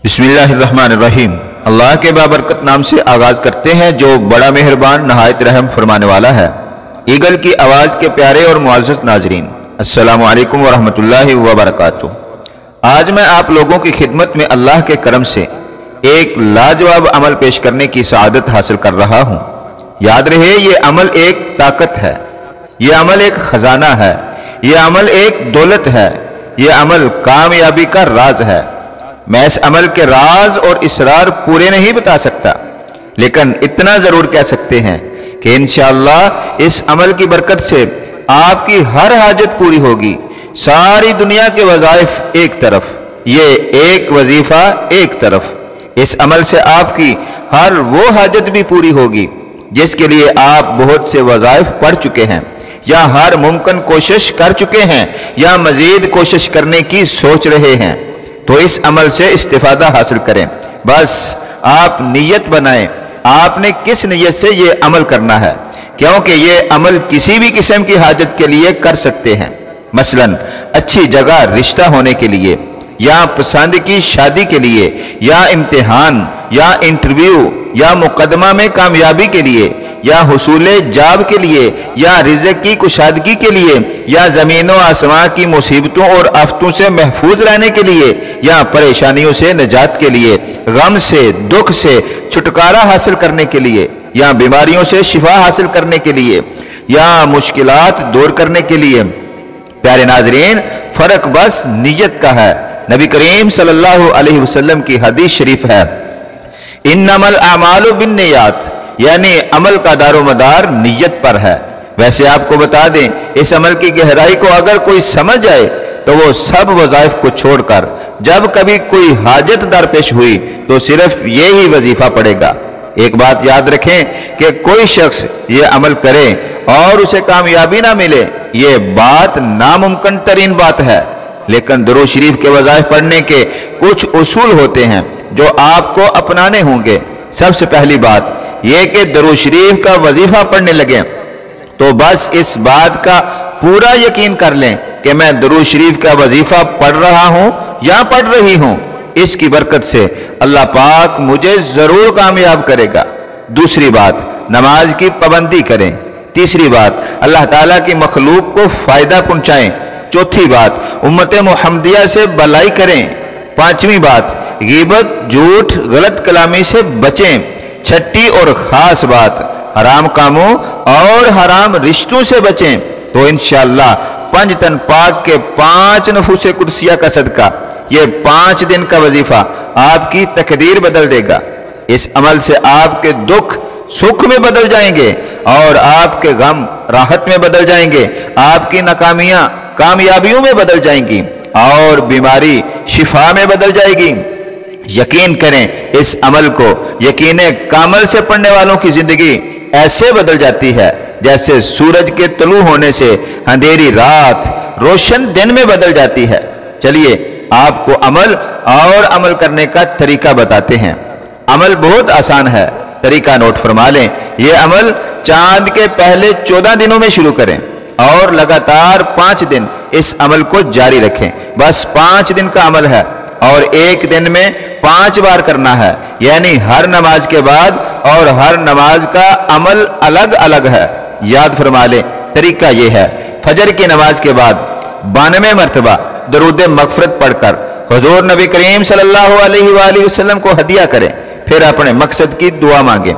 बिस्मिल्लाहिर्रहमानिर्रहीम। अल्लाह के बाबरकत नाम से आगाज करते हैं जो बड़ा मेहरबान नहायत रहम फरमाने वाला है। ईगल की आवाज के प्यारे और मुअज़्ज़ज़ नाज़रीन, अस्सलामु अलैकुम व रहमतुल्लाहि व बरकातुहू। आज मैं आप लोगों की खिदमत में अल्लाह के करम से एक लाजवाब अमल पेश करने की सआदत हासिल कर रहा हूँ। याद रहे, ये अमल एक ताकत है, ये अमल एक खजाना है, ये अमल एक दौलत है, ये अमल कामयाबी का राज है। मैं इस अमल के राज और इसरार पूरे नहीं बता सकता, लेकिन इतना जरूर कह सकते हैं कि इंशाअल्लाह इस अमल की बरकत से आपकी हर हाजत पूरी होगी। सारी दुनिया के वज़ाइफ एक तरफ, ये एक वजीफा एक तरफ। इस अमल से आपकी हर वो हाजत भी पूरी होगी जिसके लिए आप बहुत से वज़ाइफ पढ़ चुके हैं, या हर मुमकिन कोशिश कर चुके हैं, या मजीद कोशिश करने की सोच रहे हैं। तो इस अमल से इस्तिफादा हासिल करें। बस आप नीयत बनाएं, आपने किस नीयत से ये अमल करना है, क्योंकि ये अमल किसी भी किस्म की हाजत के लिए कर सकते हैं। मसलन अच्छी जगह रिश्ता होने के लिए, या पसंद की शादी के लिए, या इम्तिहान, या इंटरव्यू, या मुकदमा में कामयाबी के लिए, या हुसूले जाब के लिए, या रिज़्क़ की कुशादगी के लिए, या ज़मीन व आसमां की मुसीबतों और आफतों से महफूज रहने के लिए, या परेशानियों से निजात के लिए, गम से दुख से छुटकारा हासिल करने के लिए, या बीमारियों से शिफा हासिल करने के लिए, या मुश्किलात दूर करने के लिए। प्यारे नाज़रीन, फ़र्क बस नीयत का है। नबी करीम सल्लल्लाहु अलैहि वसल्लम की हदीस शरीफ है, इन्नमल अमालु बिन्नियात, यानी अमल का दारोमदार नीयत पर है। वैसे आपको बता दें, इस अमल की गहराई को अगर कोई समझ जाए तो वो सब वज़ाइफ को छोड़कर जब कभी कोई हाजत दरपेश हुई तो सिर्फ ये ही वजीफा पड़ेगा। एक बात याद रखें कि कोई शख्स ये अमल करे और उसे कामयाबी ना मिले, ये बात नामुमकिन तरीन बात है। लेकिन दुरूद शरीफ के वज़ाइफ पढ़ने के कुछ उसूल होते हैं जो आपको अपनाने होंगे। सबसे पहली बात यह कि दुरूद शरीफ का वजीफा पढ़ने लगे तो बस इस बात का पूरा यकीन कर लें कि मैं दुरूद शरीफ का वजीफा पढ़ रहा हूं या पढ़ रही हूं। इसकी बरकत से अल्लाह पाक मुझे जरूर कामयाब करेगा। दूसरी बात, नमाज की पाबंदी करें। तीसरी बात, अल्लाह ताला की मखलूक को फायदा पहुंचाएं। चौथी बात, उम्मत मुहम्मदिया से भलाई करें। पांचवी बात, ग़ीबत, झूठ, गलत कलामी से बचें। छठी और खास बात, हराम कामों और हराम रिश्तों से बचें। तो इंशाअल्लाह पंज तन पाक के 5 नफूसे कुदसिया का सदका, ये 5 दिन का वजीफा आपकी तकदीर बदल देगा। इस अमल से आपके दुख सुख में बदल जाएंगे, और आपके गम राहत में बदल जाएंगे, आपकी नाकामियां कामयाबियों में बदल जाएंगी, और बीमारी शिफा में बदल जाएगी। यकीन करें, इस अमल को यकीन कामल से पढ़ने वालों की जिंदगी ऐसे बदल जाती है जैसे सूरज के तलू होने से अंधेरी रात रोशन दिन में बदल जाती है। चलिए आपको अमल और अमल करने का तरीका बताते हैं। अमल बहुत आसान है, तरीका नोट फरमा लें। यह अमल चांद के पहले 14 दिनों में शुरू करें और लगातार 5 दिन इस अमल को जारी रखें। बस 5 दिन का अमल है और एक दिन में 5 बार करना है, यानी हर नमाज के बाद, और हर नमाज का अमल अलग अलग है। याद फरमा लें, तरीका यह है, फजर की नमाज के बाद 92 मरतबा दरूद मगफरत पढ़कर हुजूर नबी करीम सल्लल्लाहु अलैहि वसल्लम को हदिया करें, फिर अपने मकसद की दुआ मांगे।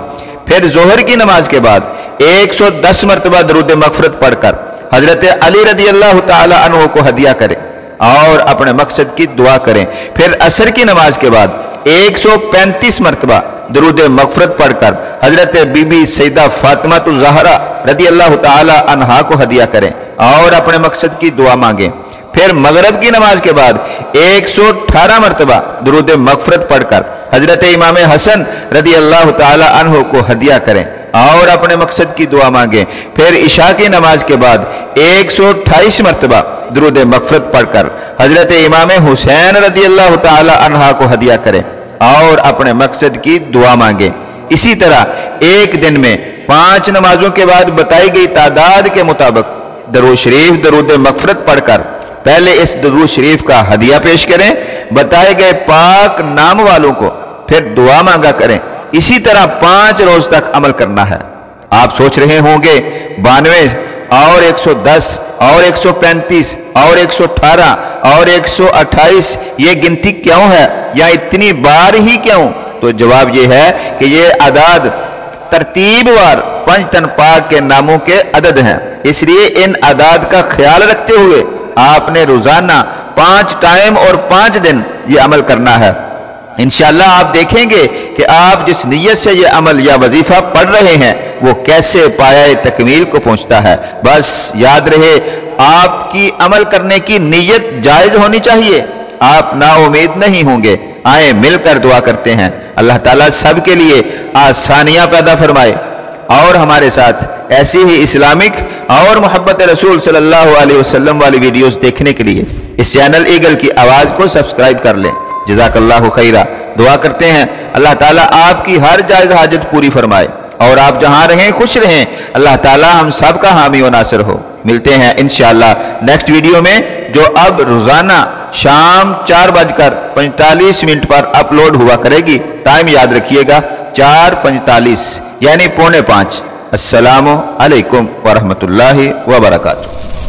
फिर जोहर की नमाज के बाद 110 मरतबा दरूद मगफरत पढ़कर हजरत अली रदी अल्लाह तआला अन्हु को हदिया करें और अपने मकसद की दुआ करें। फिर असर की नमाज के बाद 135 मरतबा दरूद मगफरत पढ़कर हजरत बीबी सैयदा फातिमा ज़हरा रदी अल्लाह तआला अन्हा को हदिया करें और अपने मकसद की दुआ मांगे। फिर मगरिब की नमाज के बाद 118 मरतबा दरूद मगफरत पढ़कर हजरत इमाम हसन रदी अल्लाह तआला अन्हु को हदिया करें और अपने मकसद की दुआ मांगे। फिर इशा की नमाज के बाद 128 मरतबा दरूद मगफरत पढ़कर हजरत इमाम हुसैन रदी अल्लाह तआला अन्हा को हदिया करें और अपने मकसद की दुआ मांगे। इसी तरह एक दिन में 5 नमाजों के बाद बताई गई तादाद के मुताबिक दरूद शरीफ, दरूद मगफरत पढ़कर पहले इस दुरूद शरीफ का हदिया पेश करें बताए गए पाक नाम वालों को, फिर दुआ मांगा करें। इसी तरह 5 रोज तक अमल करना है। आप सोच रहे होंगे 92 और 110 और 135 और 118 और 128 ये गिनती क्यों है या इतनी बार ही क्यों? तो जवाब ये है कि ये अदाद तरतीबवार पंचतन पाक के नामों के अदद हैं। इसलिए इन अदाद का ख्याल रखते हुए आपने रोजाना 5 टाइम और 5 दिन ये अमल करना है। इंशाअल्लाह आप देखेंगे कि आप जिस नीयत से ये अमल या वजीफा पढ़ रहे हैं वो कैसे पाया तकमील को पहुंचता है। बस याद रहे, आपकी अमल करने की नीयत जायज होनी चाहिए, आप नाउमीद नहीं होंगे। आए मिलकर दुआ करते हैं, अल्लाह ताला सब के लिए आसानियां पैदा फरमाए और हमारे साथ ऐसी ही इस्लामिक और मोहब्बत रसूल सल्लल्लाहु अलैहि वसल्लम वाली वीडियोस देखने के लिए इस चैनल ईगल की आवाज को सब्सक्राइब कर लें। जज़ाकल्लाहु खैरा। दुआ करते हैं अल्लाह ताला आपकी हर जायज हाजत पूरी फरमाए और आप जहां रहें खुश रहें। अल्लाह ताला हम सब का हामी व नासिर हो। मिलते हैं इंशाअल्लाह नेक्स्ट वीडियो में, जो अब रोजाना शाम 4:45 पर अपलोड हुआ करेगी। टाइम याद रखिएगा 4:45 यानी 4:45। अस्सलामु अलैकुम व रहमतुल्लाहि व बरकातुहू।